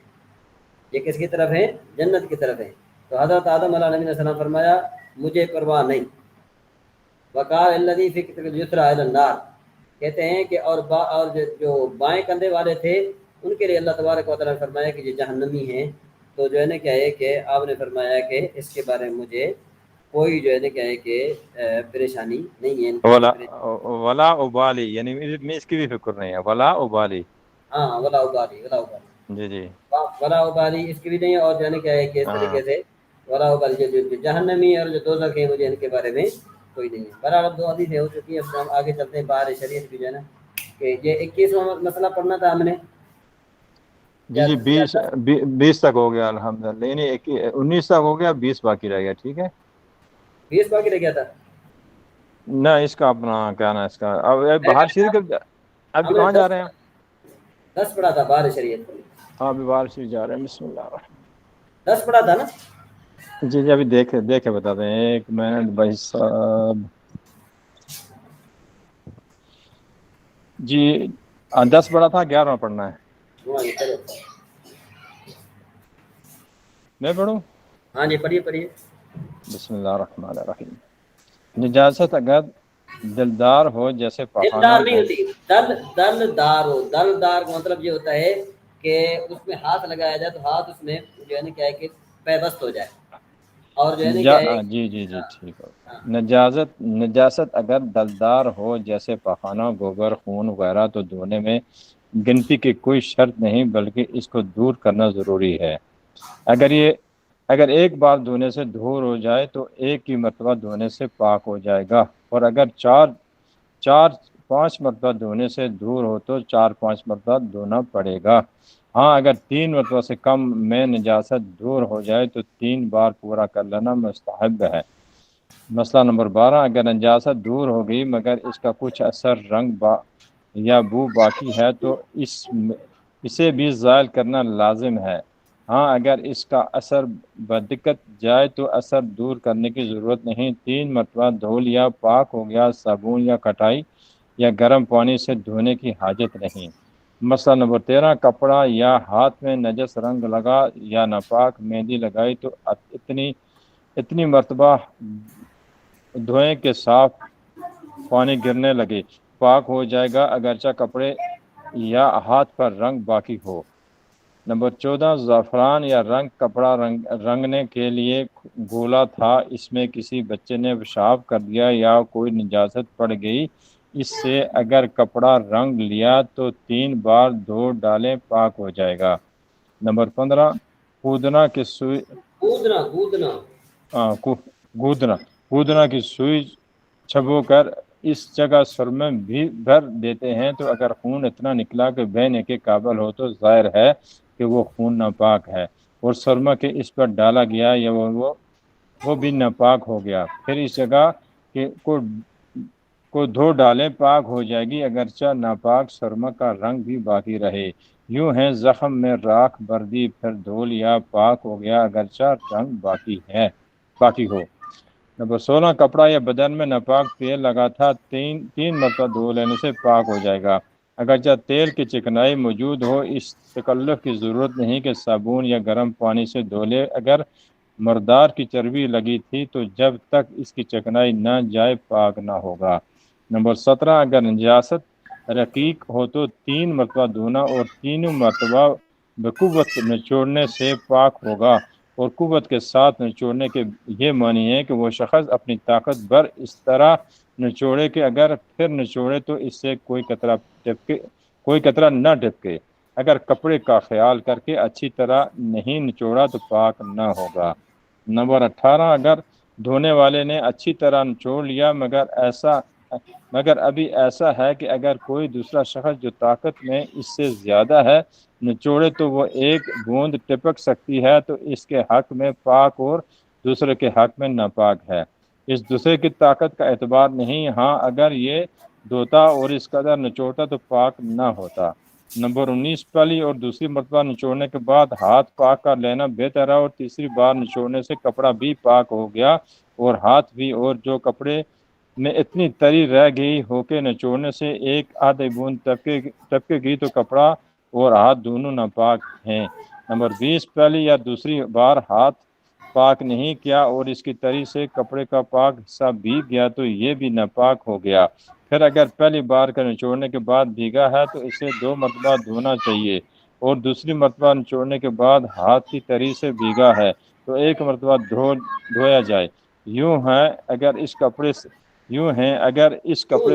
یہ کس کی طرف ہیں؟ جنت کی طرف ہیں۔ تو حضرت آدم علیہ نبی السلام فرمایا مجھے پرواہ نہیں۔ وقال الذی فی یسرا الی النار، کہتے ہیں کہ اور جو بائیں کندھے والے تھے ان کے لیے اللہ تبارک و تعالیٰ نے فرمایا کہ یہ جہنمی ہیں۔ تو جو ہے نا کیا ہے کہ آپ نے فرمایا کہ اس کے بارے میں مجھے کوئی جو ہے نا کیا ہے کہ پریشانی نہیں ہے، ان کی ولا ابالی، یعنی میں اس کی بھی فکر نہیں ہے، ولا ابالی، ہاں ولا ابالی، ولا ابالی، جی جی ولا ابالی اس کی بھی نہیں ہے، اور جو ہے نا کیا ہے کہ اس طریقے سے ولا ابالی جو جہنمی اور جو دوزخ ہیں مجھے ان کے بارے میں کوئی نہیں ہے۔ بہرحال اب 2 حدیثیں ہو چکی ہیں، اب ہم آگے چلتے ہیں بہار شریعت کی جو ہے نا کہ یہ 21واں مسئلہ پڑھنا تھا ہم نے، جی جی 20 تک ہو گیا الحمدللہ، یعنی 19 تک ہو گیا، 20 باقی رہ گیا، ٹھیک ہے 20 باقی رہ گیا تھا۔ نہ اس کا اپنا کیا نا اس کا اب بہار شریف ابھی ہم نے کہاں جا رہے ہیں؟ 10 پڑھا تھا بہار شریعت، ہاں ابھی بہار شریف جا رہے ہیں، بسم اللہ الرحمن 10 پڑھا تھا نا۔ جی جی ابھی دیکھے بتاتے ہیں، 1 منٹ بھائی صاحب، جی 10 پڑھا تھا، 11واں پڑھنا ہے، ہاں جی چلو، میں پڑھوں؟ ہاں جی پڑھیے پڑھیے۔ بسم اللہ الرحمن الرحیم۔ نجاست اگر دلدار ہو جیسے پخانہ دلدار نہیں ہوتی، دلدار ہو، دلدار کا مطلب یہ ہوتا ہے کہ اس میں ہاتھ لگایا جائے تو ہاتھ اس میں جو ہے نا کیا ہے کہ پیوست ہو جائے، اور جو ہے نا کیا ہے جی جی جی ٹھیک ہے۔ نجاست اگر دلدار ہو جیسے پخانہ، گوبر، خون وغیرہ تو دھونے میں گنتی کی کوئی شرط نہیں، بلکہ اس کو دور کرنا ضروری ہے۔ اگر ایک بار دھونے سے دور ہو جائے تو ایک ہی مرتبہ دھونے سے پاک ہو جائے گا، اور اگر 4-5 مرتبہ دھونے سے دور ہو تو 4-5 مرتبہ دھونا پڑے گا۔ ہاں اگر 3 مرتبہ سے کم میں نجاست دور ہو جائے تو 3 بار پورا کر لینا مستحب ہے۔ مسئلہ نمبر 12، اگر نجاست دور ہو گئی مگر اس کا کچھ اثر، رنگ یا بو باقی ہے تو اسے بھی زائل کرنا لازم ہے۔ ہاں اگر اس کا اثر بدقت جائے تو اثر دور کرنے کی ضرورت نہیں، 3 مرتبہ دھو لیا، پاک ہو گیا، صابن یا کھٹائی یا گرم پانی سے دھونے کی حاجت نہیں۔ مسئلہ نمبر 13، کپڑا یا ہاتھ میں نجس رنگ لگا یا ناپاک مہندی لگائی تو اتنی مرتبہ دھوئیں کہ صاف پانی گرنے لگے، پاک ہو جائے گا اگرچہ کپڑے یا ہاتھ پر رنگ باقی ہو۔ نمبر 14، زعفران یا رنگ کپڑا رنگنے کے لیے گھولا تھا، اس میں کسی بچے نے پیشاب کر دیا یا کوئی نجاست پڑ گئی، اس سے اگر کپڑا رنگ لیا تو 3 بار دھو ڈالیں، پاک ہو جائے گا۔ نمبر 15، گودنا کی سوئی گودنا کی سوئی چھبو کر اس جگہ سرمے بھی بھر دیتے ہیں تو اگر خون اتنا نکلا کہ بہنے کے قابل ہو تو ظاہر ہے کہ وہ خون ناپاک ہے، اور سرما کے اس پر ڈالا گیا یا وہ بھی ناپاک ہو گیا، پھر اس جگہ کو دھو ڈالیں، پاک ہو جائے گی اگرچہ ناپاک سرما کا رنگ بھی باقی رہے۔ یوں ہے زخم میں راکھ بھر دی، پھر دھو لیا، پاک ہو گیا اگرچہ رنگ باقی ہو۔ نمبر 16، کپڑا یا بدن میں ناپاک تیل لگا تھا، 3 مرتبہ دھو لینے سے پاک ہو جائے گا، اگرچہ تیل کی چکنائی موجود ہو، اس تکلف کی ضرورت نہیں کہ صابن یا گرم پانی سے دھو لے۔ اگر مردار کی چربی لگی تھی تو جب تک اس کی چکنائی نہ جائے پاک نہ ہوگا۔ نمبر 17، اگر نجاست رقیق ہو تو 3 مرتبہ دھونا اور 3 مرتبہ بقوت نچوڑنے سے پاک ہوگا، اور قوت کے ساتھ نچوڑنے کے یہ معنی ہے کہ وہ شخص اپنی طاقت بھر اس طرح نچوڑے کہ اگر پھر نچوڑے تو اس سے کوئی قطرہ نہ ٹپکے۔ اگر کپڑے کا خیال کر کے اچھی طرح نہیں نچوڑا تو پاک نہ ہوگا۔ نمبر 18، اگر دھونے والے نے اچھی طرح نچوڑ لیا مگر ابھی ایسا ہے کہ اگر کوئی دوسرا شخص جو طاقت میں اس سے زیادہ ہے نچوڑے تو وہ ایک بوند ٹپک سکتی ہے تو اس کے حق میں پاک اور دوسرے کے حق میں ناپاک ہے، اس دوسرے کی طاقت کا اعتبار نہیں۔ ہاں اگر یہ دھوتا اور اس قدر نچوڑتا تو پاک نہ ہوتا۔ نمبر 19، پہلی اور دوسری مرتبہ نچوڑنے کے بعد ہاتھ پاک کر لینا بہتر ہے، اور تیسری بار نچوڑنے سے کپڑا بھی پاک ہو گیا اور ہاتھ بھی، اور جو کپڑے میں اتنی تری رہ گئی ہو کہ نچوڑنے سے ایک آدھے بوند ٹپکے گی تو کپڑا اور ہاتھ دونوں ناپاک ہیں۔ نمبر 20، پہلی یا دوسری بار ہاتھ پاک نہیں کیا اور اس کی تری سے کپڑے کا پاک حصہ بھیگ گیا تو یہ بھی ناپاک ہو گیا۔ پھر اگر پہلی بار کا نچوڑنے کے بعد بھیگا ہے تو اسے 2 مرتبہ دھونا چاہیے، اور دوسری مرتبہ نچوڑنے کے بعد ہاتھ کی تری سے بھیگا ہے تو 1 مرتبہ دھویا جائے۔ یوں ہے اگر اس کپڑے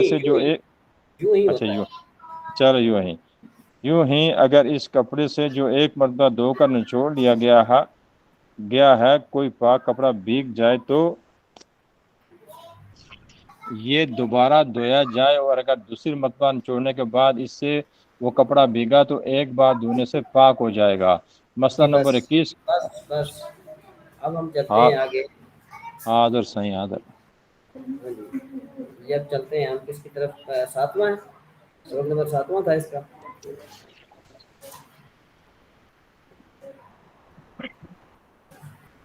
سے جو ایک یوں ہی اچھا ہوتا ہے۔ چلو یوں ہی اگر اس کپڑے سے جو 1 مرتبہ دھو کر نچوڑ لیا گیا ہے کوئی پاک کپڑا بھیگ جائے تو یہ دوبارہ دھویا جائے، اور اگر دوسری مرتبہ نچوڑنے کے بعد اس سے وہ کپڑا بھیگا تو ایک بار دھونے سے پاک ہو جائے گا۔ مسئلہ جی بس نمبر 21۔ بس بس اب ہم چلتے ہاں ہیں آگے۔ حاضر صحیح حاضر۔ ہاں جی، یہ اب چلتے ہیں ہم کس کی طرف؟ 7واں ہے، سبق نمبر 7واں تھا اس کا۔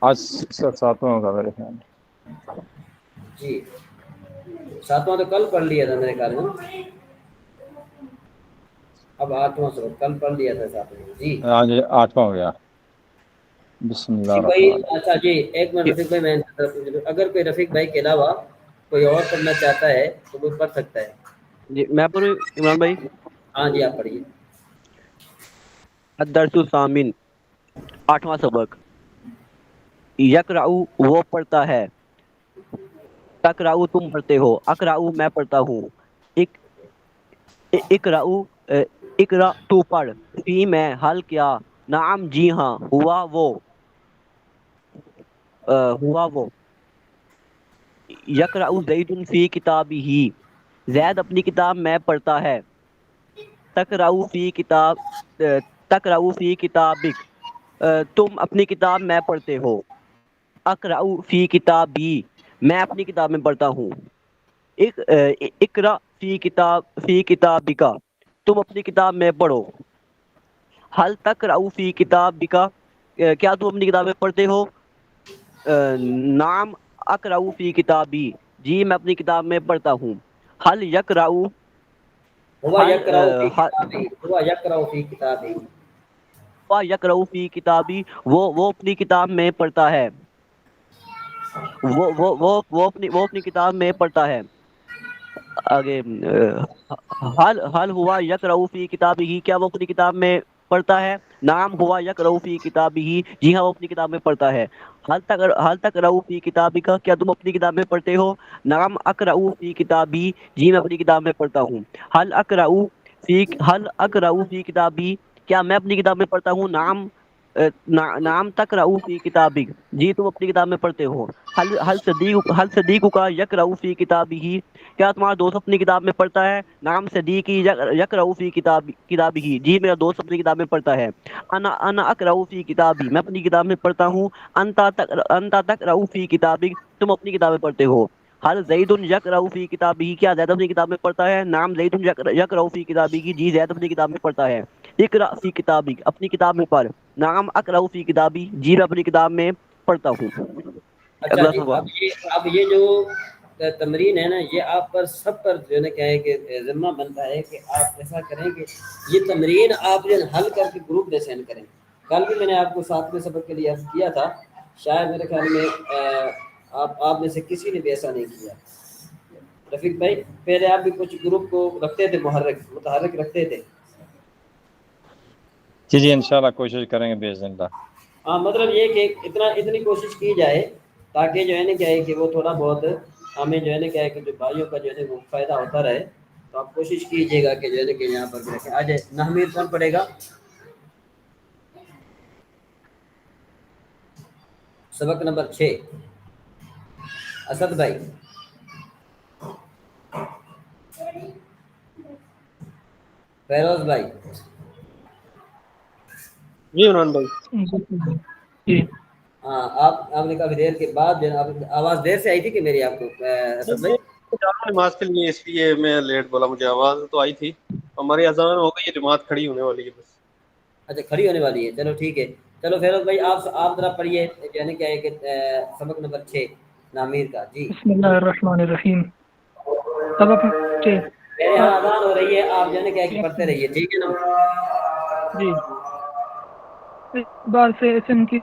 آج 7واں ہوگا میرے خیال میں۔ جی 7واں تو کل پڑھ لیا تھا میرے خیال میں، اب 8واں سبق کل پڑھ لیا تھا 7واں۔ جی آج 8واں ہو گیا۔ بسم اللہ رفیق بھائی، الرحمن الرحیم۔ اچھا جی ایک منٹ رفیق بھائی، میں اگر کوئی رفیق بھائی کے علاوہ کوئی اور پڑھنا چاہتا ہے تو وہ پڑھ سکتا ہے۔ جی میں پڑھوں عمران بھائی؟ ہاں جی آپ پڑھیے۔ الدرس الثامن، 8واں سبق۔ یقرأu وہ پڑھتا ہے، تقرأu تم پڑھتے ہو، اقرأu میں پڑھتا ہوں، اقرأu اقرأ تو پڑھ، فی میں حل کیا، نعم جی ہاں، ہوا وہ، یقرأu زید فی کتابہ، زید اپنی کتاب میں پڑھتا ہے، تقرأu فی کتابک، تم اپنی کتاب میں پڑھتے ہو، اقرأu فی کتابی، میں اپنی کتاب میں پڑھتا ہوں، اقرأ فی کتابک، تم اپنی کتاب میں پڑھو، حل تقرأu فی کتابک، کیا تم اپنی کتاب میں پڑھتے ہو، نعم اقرأu فی کتابی، جی میں اپنی کتاب میں پڑھتا ہوں، حل یقرأu ہوا یقرأ فی کتابی، ہوا یقرأ فی کتابی، یقرأu فی کتابی، وہ اپنی کتاب میں پڑھتا ہے، وہ اپنی کتاب میں پڑھتا ہے۔ آگے حل ہوا یقرأu فی کتابہ، کیا وہ اپنی کتاب میں پڑھتا ہے، نعم ہوا یقرأu فی کتابہ، جی ہاں وہ اپنی کتاب میں پڑھتا ہے، حل تقرأu فی کتابک، کیا تم اپنی کتاب میں پڑھتے ہو، نعم اقرأu فی کتابی، جی میں اپنی کتاب میں پڑھتا ہوں، حل اقرأu فی کتابی، کیا میں اپنی کتاب میں پڑھتا ہوں، نعم تقرأu فی کتابک، جی تم اپنی کتاب میں پڑھتے ہو، حل صدیقک یقرأu فی کتابہ، کیا تمہارا دوست اپنی کتاب میں پڑھتا ہے، نعم صدیقی یقرأu فی کتابہ، جی میرا دوست اپنی کتاب میں پڑھتا ہے، انا اقرأu فی کتابی، میں اپنی کتاب میں پڑھتا ہوں، انت تقرأu فی کتابک، تم اپنی کتاب میں پڑھتے ہو، حل زید یقرأu فی کتابہ، کیا زید اپنی کتاب میں پڑھتا ہے، نعم زید یقرأu فی کتابہ، جی زید اپنی کتاب میں پڑھتا ہے، اقرأ فی کتابک، اپنی کتاب میں پڑھ، نعم اقرأu فی کتابی، جی میں اپنی کتاب میں پڑھتا ہوں۔ اچھا اگلا جی، سوال۔ اب یہ جو تمرین ہے نا، یہ آپ پر سب پر جو ہے نا کیا ہے کہ ذمہ بنتا ہے کہ آپ ایسا کریں کہ یہ تمرین آپ جو حل کر کے گروپ میں سینڈ کریں۔ کل بھی میں نے آپ کو 7ویں سبق کے لیے عرض کیا تھا، شاید میرے خیال میں آپ میں سے کسی نے بھی ایسا نہیں کیا۔ رفیق بھائی پہلے آپ بھی کچھ گروپ کو رکھتے تھے، متحرک رکھتے تھے۔ جی انشاءاللہ کوشش کریں گے باذن اللہ۔ ہاں مطلب یہ کہ اتنی کوشش کی جائے تاکہ جو ہے نا کیا ہے کہ وہ تھوڑا بہت ہمیں جو ہے نا کیا ہے کہ جو بھائیوں کا جو ہے نا وہ فائدہ ہوتا رہے، تو آپ کوشش کیجیے گا کہ جو ہے نا کہ یہاں پر بھی رکھیں۔ آج نحمیر کون پڑھے گا؟ سبق نمبر 6، اسد بھائی۔ فیروز بھائی۔ جی عمران بھائی۔ ہاں آپ نے کافی دیر کے بعد جو ہے آواز دیر سے آئی تھی کہ میری آپ کو اسد بھائی؟ نماز کے لیے اس لیے میں لیٹ بولا، مجھے آواز تو آئی تھی، ہماری اذان ہو گئی، جماعت کھڑی ہونے والی ہے بس۔ اچھا کھڑی ہونے والی ہے، چلو ٹھیک ہے۔ چلو فیروز بھائی آپ ذرا پڑھیے، یعنی کیا ہے کہ سبق نمبر 6 نامیر کا۔ جی بسم اللہ الرحمن الرحیم، سبق کے میرے یہاں اذان ہو رہی ہے، آپ جو ہے کہ پڑھتے رہیے، ٹھیک ہے نا؟ جی بار سے اسم کی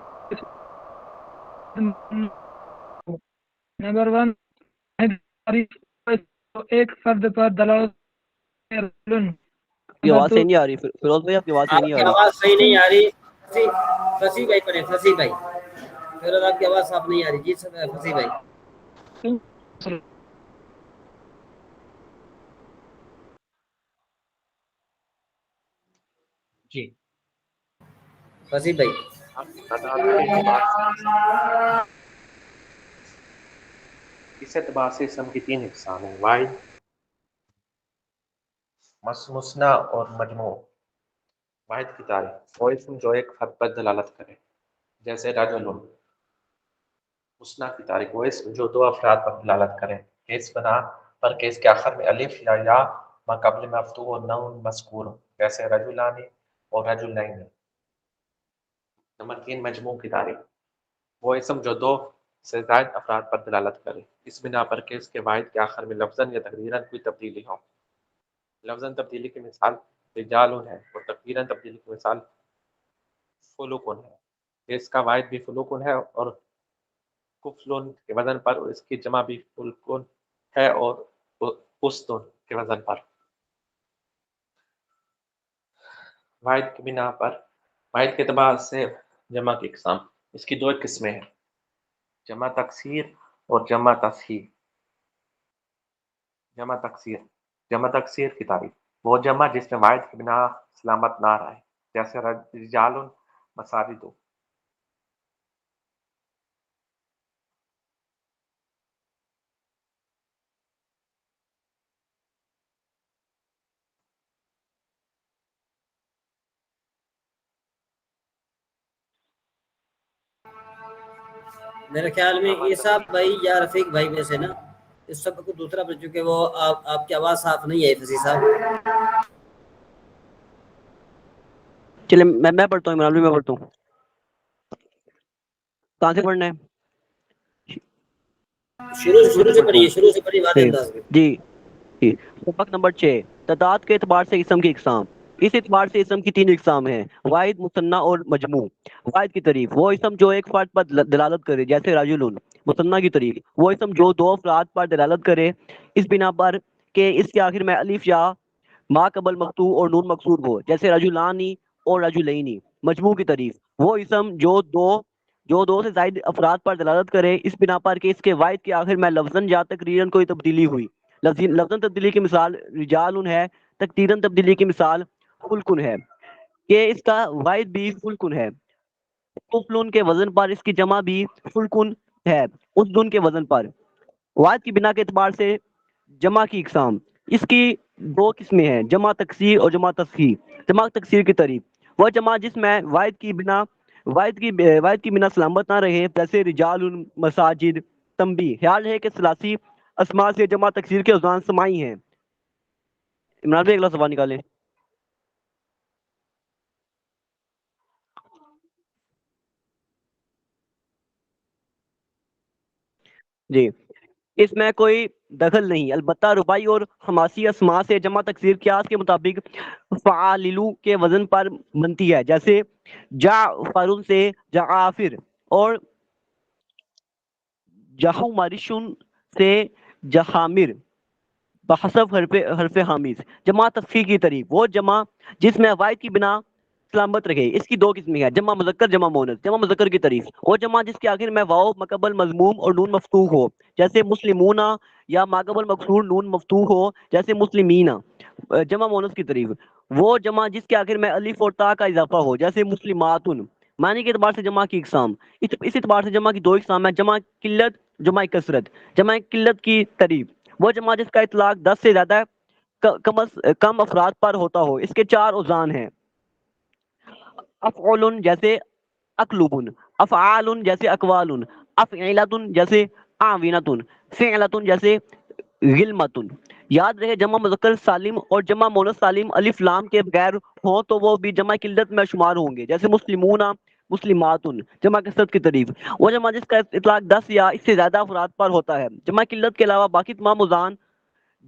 نمبر 1 ایک فرد پر دلالت کی آواز صحیح نہیں آ رہی فیروز بھائی، آپ کی آواز صحیح آپ نہیں آ کی رہی. آواز صحیح نہیں آ رہی. فصیح بھائی پڑھیں، فصیح بھائی. فیروز آپ کی آواز صاف نہیں آ رہی. جی فصیح بھائی. جی فصیح بھائی. تعداد کے اعتبار سے اس اعتبار سے اسم کی 3 اقسام ہیں: واحد، مثنیٰ اور مجموع. واحد کی تعریف: وہ اسم جو ایک فرد پر دلالت کرے، جیسے رجل. مثنیٰ کی تعریف: وہ اسم جو 2 افراد پر دلالت کرے، اس بنا پر کہ اس کے آخر میں الف یا ما قبل مفتوح اور نون مذکور، جیسے رجلان اور رجلین. نمبر 3 مجموع کی تعریف: وہ اسم جو 2 سے زائد افراد پر دلالت کرے، اس بنا پر کہ اس کے واحد کے آخر میں لفظاً یا تقدیراً کوئی تبدیلی ہو. لفظاً تبدیلی کی مثال رجال ہے اور تقدیراً تبدیلی کی مثال فلوکن ہے. اس کا واحد بھی فلوکن ہے اور کفلون کے وزن پر، اور اس کی جمع بھی فلکن ہے اور پستون کے وزن پر. واحد کی بنا پر واحد کے اعتبار سے جمع کی اقسام: اس کی 2 قسمیں ہیں، جمع تکسیر اور جمع تصحیح. جمع تکسیر کی تعریف: وہ جمع جس میں واحد کی بنا سلامت نہ رہے، جیسے رجال مساجد. میرے خیال میں عیسیٰ بھائی یا رفیق بھائی میں سے نا اس سب کو دوسرا پڑھ چکے. وہ آپ کی آواز صاف نہیں ہے فصیح صاحب. چلے میں پڑھتا ہوں، عمران بھائی میں پڑھتا ہوں. کہاں سے پڑھنا ہے؟ شروع سے پڑھیے واضح انداز میں. جی سبق نمبر 6 تعداد کے اعتبار سے اسم کی اقسام. اس اعتبار سے اسم کی 3 اقسام ہیں: واحد، مثنیٰ اور مجموع. واحد کی تعریف: وہ اسم جو ایک فرد پر دلالت کرے، جیسے رجل. مثنیٰ کی تعریف: وہ اسم جو 2 افراد پر دلالت کرے، اس بنا پر کہ اس کے آخر میں الف یا ما قبل مفتوح اور نون مکسور ہو، جیسے رجلانی اور رجلینی. مجموع کی تعریف: وہ اسم جو دو سے زائد افراد پر دلالت کرے، اس بنا پر کہ اس کے واحد کے آخر میں لفظاً یا تقریراً کوئی تبدیلی ہوئی. لفظاً تبدیلی کی مثال رجال ہے، تقدیراً تبدیلی کی مثال فلکن ہے، کہ اس کا واحد بھی فلکن ہے. فلون کے وزن پر، اس کی جمع بھی فلکن ہے، اسدن کے وزن پر. واحد کی بنا کے اعتبار سے جمع کی اقسام: اس کی 2 قسمیں ہیں، جمع تکسیر اور جمع تصحیح. جمع تکسیر کی تعریف: وہ جمع جس میں واحد کی بنا سلامت نہ رہے، جیسے رجال مساجد. تنبیہ: خیال ہے کہ ثلاثی اسماء سے جمع تکسیر کے اوزان سمائی ہیں. عمران بھائی اگلا سوال نکالیں. جی اس میں کوئی دخل نہیں، البتہ رباعی اور خماسی اسماء سے جمع تکسیر قیاس کے مطابق فعاللو کے وزن پر بنتی ہے، جیسے جعفر سے جعافر اور جہمرشن سے جہامر بحسب حرف حامز. جمع تصحیح کی تعریف: وہ جمع جس میں واحد کی بنا سلامت رہے، اس کی 2 قسمیں ہیں، جمع مذکر جمع مؤنث. جمع مذکر کی تعریف: وہ جمع جس کے آخر میں واو مقبل مضموم اور نون مفتوح ہو، جیسے مسلمون، یا ماقبل مکسور نون مفتوح ہو، جیسے مسلمین. جمع مؤنث کی تعریف: وہ جمع جس کے آخر میں الف اور تا کا اضافہ ہو، جیسے مسلمات. معنی کے اعتبار سے جمع کی اقسام: اس اعتبار سے جمع کی 2 اقسام ہیں، جمع قلت، جمع کثرت. جمع قلت کی تعریف: وہ جمع جس کا اطلاق 10 سے زیادہ کم افراد پر ہوتا ہو، اس کے 4 اوزان ہیں: افعل جیسے اقلب، افعال جیسے اقوال، افعلۃ جیسے اعونۃ، فعلۃ جیسے غلمۃ. یاد رہے جمع مذکر سالم اور جمع مؤنث سالم الف لام کے بغیر ہوں تو وہ بھی جمع قلت میں شمار ہوں گے، جیسے مسلمون، مسلمات. جمع کثرت کی تعریف: وہ جمع جس کا اطلاق 10 یا اس سے زیادہ افراد پر ہوتا ہے. جمع قلت کے علاوہ باقی تمام اوزان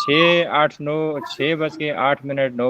6:08 9